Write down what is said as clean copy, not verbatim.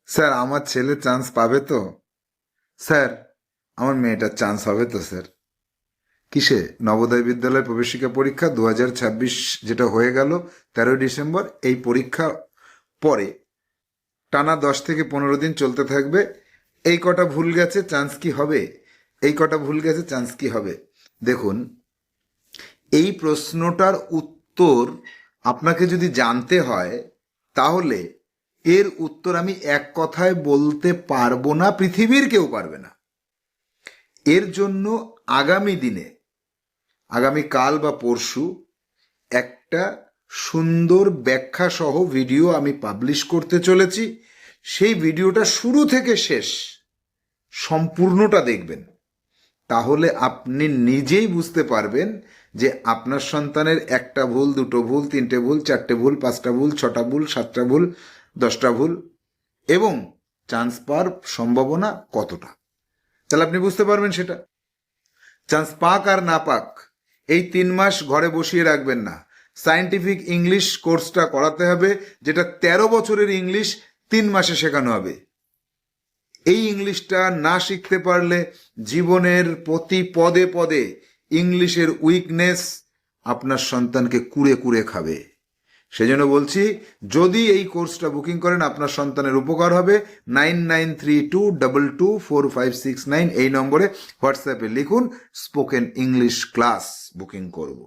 Sir আমার ছেলে chance পাবে তো? স্যার আমার মেয়েটার চান্স হবে তো স্যার? কিসে? নবোদয় বিদ্যালয় প্রবেশিকা পরীক্ষা 2026 যেটা হয়ে গেল 13ই ডিসেম্বর, এই পরীক্ষা পরে টানা 10 থেকে 15 দিন চলতে থাকবে। এই কটা ভুল গেছে, চান্স কি হবে? এই কটা ভুল গেছে, চান্স কি হবে? দেখুন, এই প্রশ্নটার উত্তর আপনাকে যদি জানতে হয়, তাহলে এর উত্তর আমি এক কথায় বলতে পারবো না, পৃথিবীর কেউ পারবে না। এর জন্য আগামী দিনে, আগামী কাল বা পরশু একটা সুন্দর ব্যাখ্যা সহ ভিডিও আমি পাবলিশ করতে চলেছি। সেই ভিডিওটা শুরু থেকে শেষ সম্পূর্ণটা দেখবেন, তাহলে আপনি নিজেই বুঝতে পারবেন যে আপনার সন্তানের একটা ভুল, দুটো ভুল, তিনটে ভুল, চারটে ভুল, পাঁচটা ভুল, ছটা ভুল, সাতটা ভুল, 10টা ভুল এবং চান্স পাওয়ার সম্ভাবনা কতটা, তাহলে আপনি বুঝতে পারবেন সেটা। চান্স পাক আর না পাক, এই 3 মাস ঘরে বসিয়ে রাখবেন না। সায়েন্টিফিক ইংলিশ কোর্সটা করাতে হবে, যেটা 13 বছরের ইংলিশ 3 মাসে শেখানো হবে। এই ইংলিশটা না শিখতে পারলে জীবনের প্রতি পদে পদে ইংলিশের উইকনেস আপনার সন্তানকে কুড়ে কুড়ে খাবে। সেজন্য বলছি, যদি এই কোর্সটা বুকিং করেন আপনার সন্তানের উপকার হবে। 9932224569 এই নম্বরে হোয়াটসঅ্যাপে লিখুন, স্পোকেন ইংলিশ ক্লাস বুকিং করব।